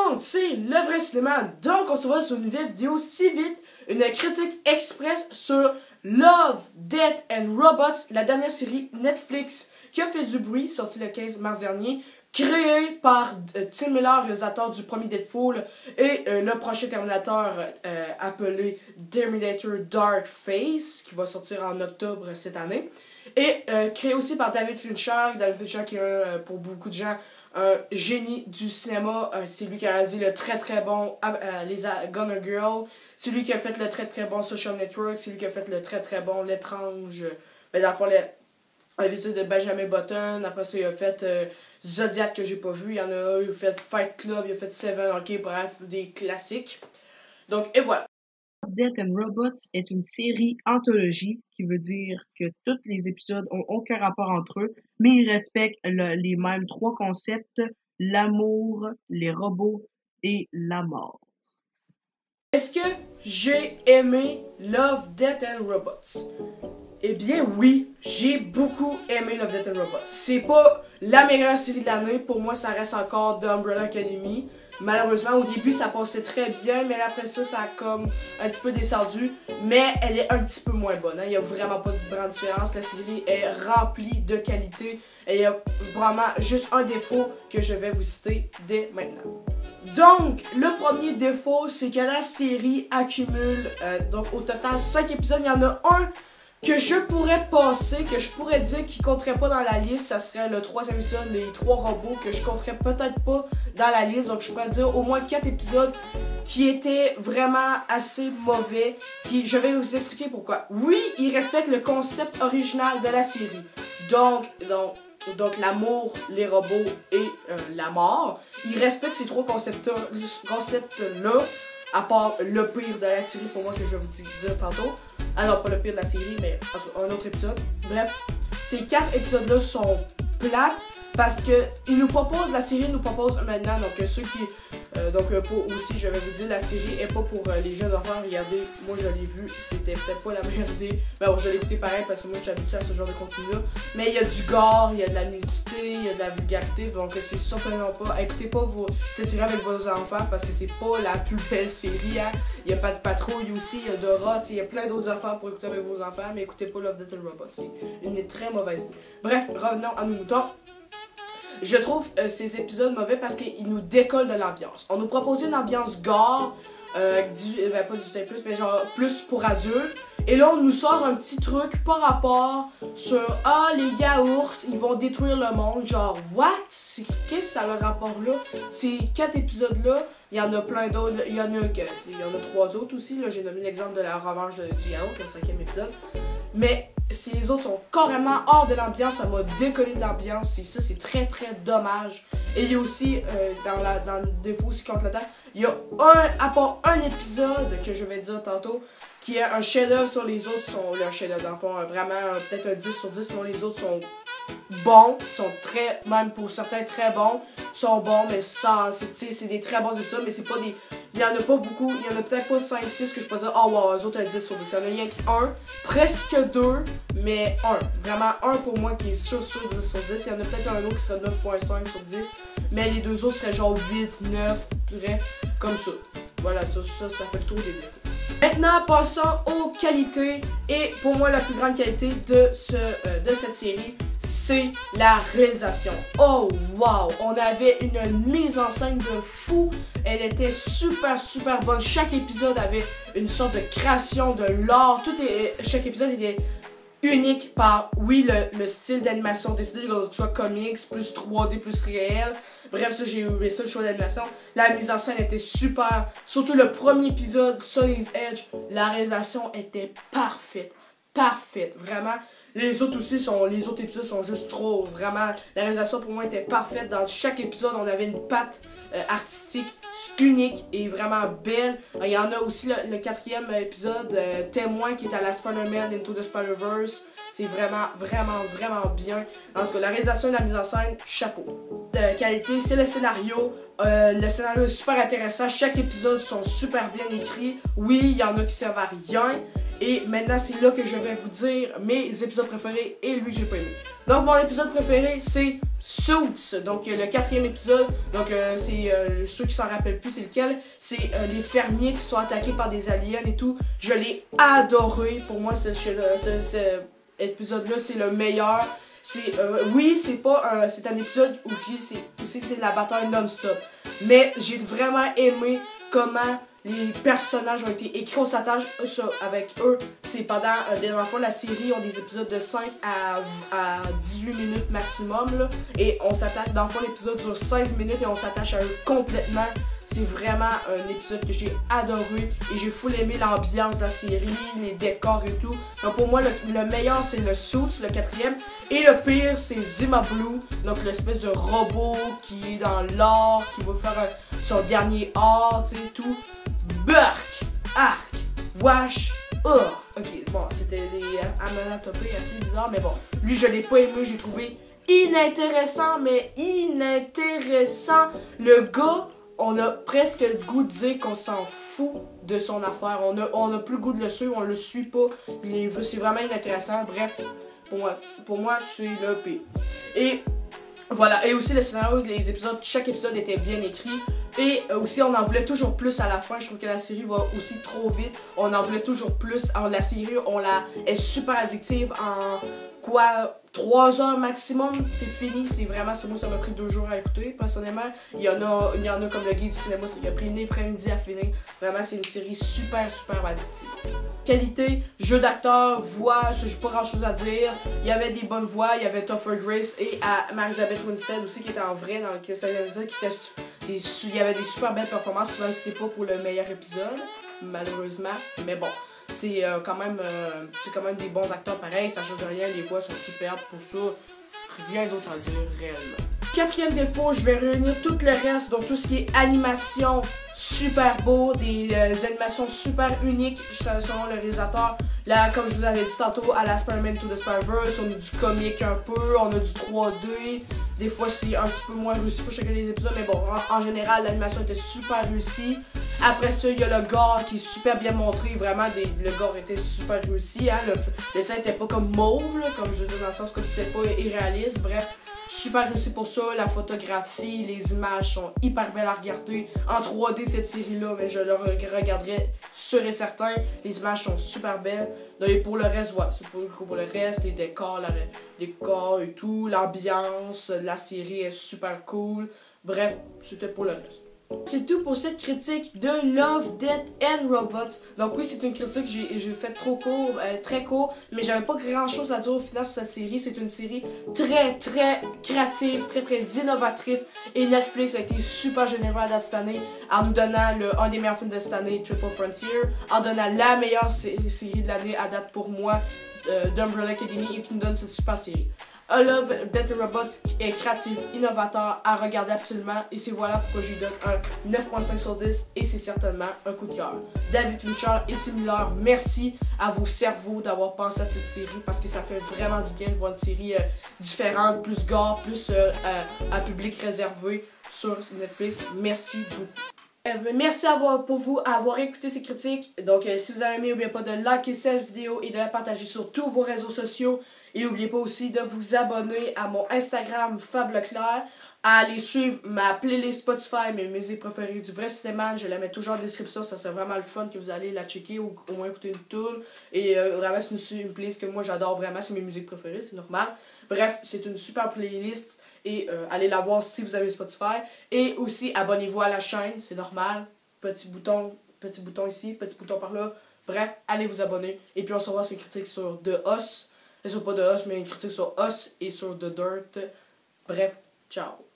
monde, c'est Le Vrai Cinéma. Donc, on se voit sur une nouvelle vidéo si vite. Une critique express sur Love, Death and Robots, la dernière série Netflix qui a fait du bruit, sortie le 15 mars dernier, créée par Tim Miller, réalisateur du premier Deadpool, et le prochain Terminator appelé Terminator Dark Face, qui va sortir en octobre cette année. Et créé aussi par David Fincher qui est pour beaucoup de gens un génie du cinéma. C'est lui qui a réalisé le très très bon Les Gonna Girl. C'est lui qui a fait le très très bon Social Network. C'est lui qui a fait le très très bon L'étrange. Ben, dans le fond, la visite de Benjamin Button. Après ça, il a fait Zodiac que j'ai pas vu. Il a fait Fight Club, il a fait Seven, ok, bref, des classiques. Donc, et voilà. Death and Robots est une série anthologie qui veut dire que tous les épisodes ont aucun rapport entre eux, mais ils respectent les mêmes trois concepts, l'amour, les robots et la mort. Est-ce que j'ai aimé Love, Death and Robots? Eh bien oui, j'ai beaucoup aimé Love, Death and Robots. C'est pas la meilleure série de l'année, pour moi ça reste encore The Umbrella Academy. Malheureusement, au début, ça passait très bien, mais après ça, ça a comme un petit peu descendu. Mais elle est un petit peu moins bonne. Hein. Il n'y a vraiment pas de grande différence. La série est remplie de qualité. Et il y a vraiment juste un défaut que je vais vous citer dès maintenant. Donc, le premier défaut, c'est que la série accumule, donc au total 5 épisodes. Il y en a un que je pourrais passer, que je pourrais dire qui compterait pas dans la liste. Ça serait le 3e épisode, les 3 robots, que je compterais peut-être pas dans la liste. Donc je pourrais dire au moins 4 épisodes qui étaient vraiment assez mauvais. Je vais vous expliquer pourquoi. Oui, ils respectent le concept original de la série. Donc l'amour, les robots et la mort. Ils respectent ces 3 concepts-là, à part le pire de la série pour moi que je vais vous dire tantôt. Ah non, pas le pire de la série, mais un autre épisode. Bref, ces 4 épisodes-là sont plates parce que la série nous propose maintenant, donc ceux qui... pour aussi, je vais vous dire, la série est pas pour les jeunes enfants. Regardez, moi je l'ai vu, c'était peut-être pas la meilleure idée. Mais bon, je l'ai écouté pareil parce que moi je suis habituée à ce genre de contenu-là. Mais il y a du gore, il y a de la nudité, il y a de la vulgarité, donc c'est certainement pas... Écoutez pas cette série avec vos enfants parce que c'est pas la plus belle série, hein. Il y a pas de patrouille aussi, il y a Dora, il y a plein d'autres affaires pour écouter avec vos enfants, mais écoutez pas Love, Death and Robots, c'est une très mauvaise idée. Bref, revenons à nos moutons. Je trouve ces épisodes mauvais parce qu'ils nous décollent de l'ambiance. On nous proposait une ambiance gore, pas du plus, mais genre plus pour adultes. Et là, on nous sort un petit truc par rapport sur les yaourts, ils vont détruire le monde. Genre, what? Qu'est-ce que ça a le rapport là? Ces 4 épisodes-là, il y en a plein d'autres. Il y en a 3 autres aussi. J'ai nommé l'exemple de la revanche du yaourt, le 5e épisode. Mais si les autres sont carrément hors de l'ambiance, ça m'a décollé de l'ambiance. Et ça, c'est très très dommage. Et il y a aussi, dans le défaut aussi contre le temps, il y a à part un épisode que je vais dire tantôt, qui est un chef-d'œuvre sur les autres, sont un chef-d'œuvre dans le fond, vraiment peut-être un 10 sur 10, sinon les autres sont bons, sont très, même pour certains très bons, sont bons, mais c'est des très bons épisodes, mais c'est pas des... Il y en a pas beaucoup, il y en a peut-être pas 5-6 que je peux dire, oh wow, eux autres un 10 sur 10. Il y en a rien qu'un, presque 2, mais vraiment un pour moi qui est sur 10 sur 10. Il y en a peut-être un autre qui serait 9.5 sur 10, mais les deux autres seraient genre 8, 9, bref, comme ça. Voilà, ça fait le tour des défauts. Maintenant, passons aux qualités. Et pour moi, la plus grande qualité de cette série, c'est la réalisation. Oh wow! On avait une mise en scène de fou. Elle était super super bonne. Chaque épisode avait une sorte de création de l'art. Chaque épisode était unique par, oui, le style d'animation décidé, que ce soit comics, plus 3D, plus réel. Bref, ça, j'ai aimé ça, le show d'animation. La mise en scène était super. Surtout le premier épisode, Sunny's Edge, la réalisation était parfaite. Parfaite, vraiment. Les autres épisodes sont juste trop, vraiment. La réalisation pour moi était parfaite. Dans chaque épisode, on avait une patte artistique unique et vraiment belle. Il y en a aussi le 4e épisode, Témoin, qui est à la Spider-Man Into the Spider-Verse. C'est vraiment, vraiment, vraiment bien. En tout cas, la réalisation et la mise en scène, chapeau. De qualité, c'est le scénario. Le scénario est super intéressant. Chaque épisode sont super bien écrits. Oui, il y en a qui servent à rien. Et maintenant, c'est là que je vais vous dire mes épisodes préférés et lui, j'ai pas aimé. Donc, mon épisode préféré, c'est Suits. Donc, le 4e épisode. Donc, c'est ceux qui s'en rappellent plus, c'est lequel. C'est les fermiers qui sont attaqués par des aliens et tout. Je l'ai adoré. Pour moi, cet épisode-là, c'est le meilleur. Oui, c'est un épisode où c'est la bataille non-stop. Mais j'ai vraiment aimé comment les personnages ont été écrits. On s'attache avec eux. C'est pendant, dans le fond, la série ont des épisodes de 5 à 18 minutes maximum. Là, et on s'attache, dans le fond, l'épisode dure 16 minutes et on s'attache à eux complètement. C'est vraiment un épisode que j'ai adoré et j'ai full aimé l'ambiance de la série, les décors et tout. Donc pour moi, le meilleur, c'est le Suits, le 4e. Et le pire, c'est Zima Blue, donc l'espèce de robot qui est dans l'or, qui va faire son dernier art, tu sais, tout. Burk! Arc! Wash! Ok, bon, c'était des amanatopées assez bizarres, mais bon. Lui, je l'ai pas aimé, j'ai trouvé inintéressant, mais inintéressant. Le gars, on a presque le goût de dire qu'on s'en fout de son affaire. On a plus le goût de le suivre, on le suit pas. C'est vraiment inintéressant. Bref, pour moi c'est le pire. Et voilà, et aussi le scénario, chaque épisode était bien écrit. Et aussi, on en voulait toujours plus à la fin. Je trouve que la série va aussi trop vite. On en voulait toujours plus. Alors, la série, est super addictive en 3 heures maximum. C'est fini. Moi, ça m'a pris 2 jours à écouter, personnellement. Il y en a comme le guide du cinéma, il a pris une après-midi à finir. Vraiment, c'est une série super addictive. Qualité, jeu d'acteur, voix, j'ai pas grand chose à dire. Il y avait des bonnes voix, il y avait Topher Grace et Elizabeth Winstead aussi qui était en vrai dans le épisode, il y avait des super belles performances, même si c'était pas pour le meilleur épisode, malheureusement. Mais bon, c'est quand même des bons acteurs pareils, ça change rien, les voix sont superbes pour ça. Rien d'autre à dire réellement. 4e défaut, je vais réunir tout le reste, donc tout ce qui est animation super beau, des animations super uniques selon le réalisateur. Là, comme je vous avais dit tantôt, à la Spider-Man to the Spider-Verse, on a du comique un peu, on a du 3D. Des fois, c'est un petit peu moins réussi pour chacun des épisodes, mais bon, en général, l'animation était super réussie. Après ça, il y a le gore qui est super bien montré, vraiment, le gore était super réussi. Hein? Le sein était pas comme mauve, là, comme je dis dans le sens que c'était pas irréaliste, bref. Super réussi pour ça, la photographie, les images sont hyper belles à regarder. En 3D cette série-là, mais je le regarderai sûr et certain. Les images sont super belles. Donc, et pour le reste, voilà, c'est pour le reste, les décors et tout, l'ambiance de la série est super cool. Bref, c'était pour le reste. C'est tout pour cette critique de Love, Death and Robots. Donc oui, c'est une critique que j'ai faite très court, mais j'avais pas grand chose à dire au final sur cette série. C'est une série très créative, très innovatrice. Et Netflix a été super généreux à date cette année en nous donnant un des meilleurs films de cette année, Triple Frontier, en donnant la meilleure série de l'année à date pour moi, d'Umbrella Academy, et qui nous donne cette super série. I Love, Death and Robots est créatif, innovateur, à regarder absolument, et c'est voilà pourquoi je lui donne un 9.5 sur 10 et c'est certainement un coup de cœur. David Fincher et Tim Miller, merci à vos cerveaux d'avoir pensé à cette série parce que ça fait vraiment du bien de voir une série différente, plus gore, plus à public réservé sur Netflix. Merci beaucoup. Merci pour vous avoir écouté ces critiques. Donc, si vous avez aimé, n'oubliez pas de liker cette vidéo et de la partager sur tous vos réseaux sociaux. Et n'oubliez pas aussi de vous abonner à mon Instagram Fab Leclerc, à aller suivre ma playlist Spotify, mes musiques préférées du vrai cinéma. Je la mets toujours en description, ça serait vraiment le fun que vous allez la checker ou au moins écouter une tune. Et vraiment, c'est une playlist que moi j'adore vraiment, c'est mes musiques préférées, c'est normal. Bref, c'est une super playlist. Et allez la voir si vous avez Spotify. Et aussi, abonnez-vous à la chaîne, c'est normal. Petit bouton ici, petit bouton par là. Bref, allez vous abonner. Et puis on se revoit sur une critique sur The Us. Sur pas The Us, mais une critique sur Us et sur The Dirt. Bref, ciao.